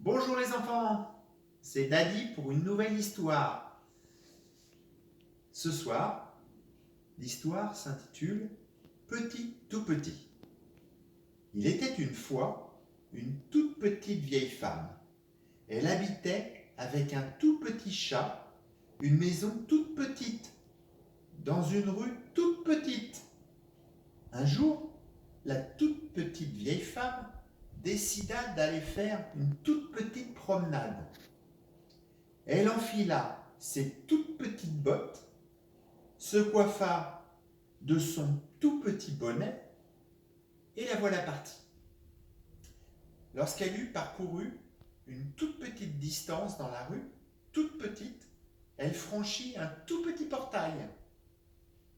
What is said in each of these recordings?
Bonjour les enfants, c'est Daddy pour une nouvelle histoire. Ce soir, l'histoire s'intitule Petit tout petit. Il était une fois une toute petite vieille femme. Elle habitait avec un tout petit chat, une maison toute petite, dans une rue toute petite. Un jour, la toute petite vieille femme décida d'aller faire une toute petite promenade. Elle enfila ses toutes petites bottes, se coiffa de son tout petit bonnet, et la voilà partie. Lorsqu'elle eut parcouru une toute petite distance dans la rue, toute petite, elle franchit un tout petit portail,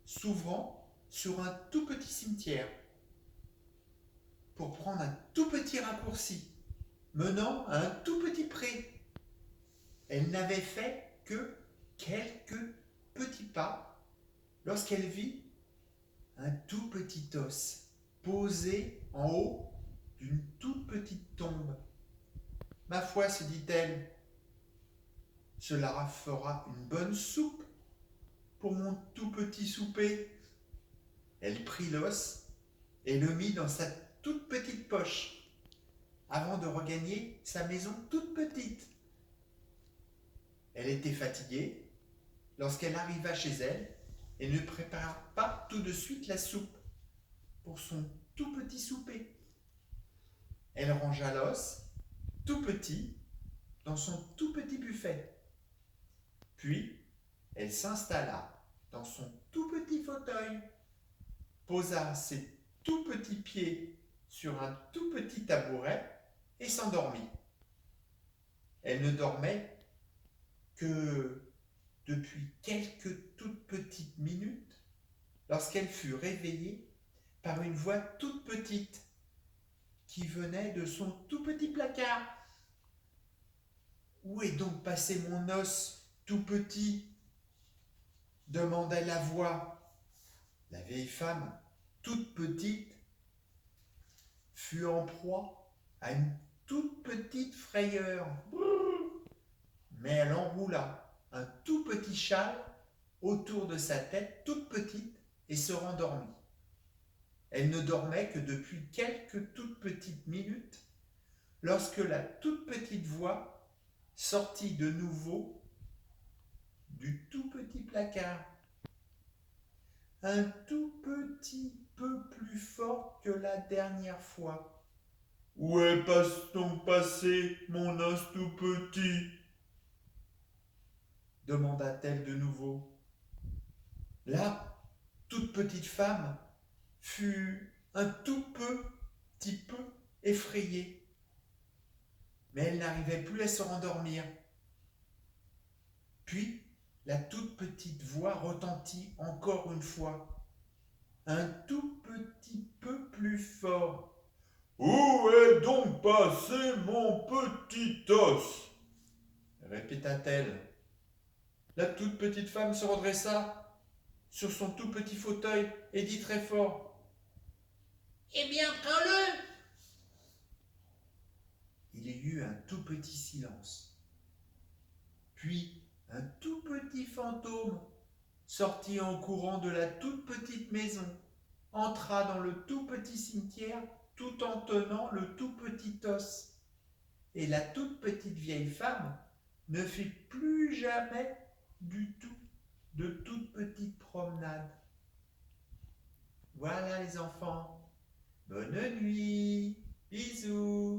s'ouvrant sur un tout petit cimetière, pour prendre un tout petit raccourci, menant à un tout petit pré. Elle n'avait fait que quelques petits pas lorsqu'elle vit un tout petit os posé en haut d'une toute petite tombe. Ma foi, se dit-elle, cela fera une bonne soupe pour mon tout petit souper. Elle prit l'os et le mit dans sa toute petite poche avant de regagner sa maison toute petite. Elle était fatiguée lorsqu'elle arriva chez elle et ne prépara pas tout de suite la soupe pour son tout petit souper. Elle rangea l'os, tout petit, dans son tout petit buffet. Puis, elle s'installa dans son tout petit fauteuil, posa ses tout petits pieds sur un tout petit tabouret et s'endormit. Elle ne dormait que depuis quelques toutes petites minutes lorsqu'elle fut réveillée par une voix toute petite qui venait de son tout petit placard. « Où est donc passé mon os tout petit ?» demanda la voix. La vieille femme, toute petite, fut en proie à une toute petite frayeur. Mais elle enroula un tout petit châle autour de sa tête toute petite et se rendormit. Elle ne dormait que depuis quelques toutes petites minutes lorsque la toute petite voix sortit de nouveau du tout petit placard. Un tout petit peu plus fort que la dernière fois. « Où est donc passé mon os tout petit ?» demanda-t-elle de nouveau. La toute petite femme fut un tout petit peu effrayée, mais elle n'arrivait plus à se rendormir. Puis, la toute petite voix retentit encore une fois, un tout petit peu plus fort. « Où est donc passé mon petit os ?» répéta-t-elle. La toute petite femme se redressa sur son tout petit fauteuil et dit très fort, « Eh bien, prends-le !» Il y eut un tout petit silence. Puis, un tout petit fantôme sortit en courant de la toute petite maison, entra dans le tout petit cimetière tout en tenant le tout petit os. Et la toute petite vieille femme ne fit plus jamais du tout de toute petite promenade. Voilà les enfants, bonne nuit, bisous.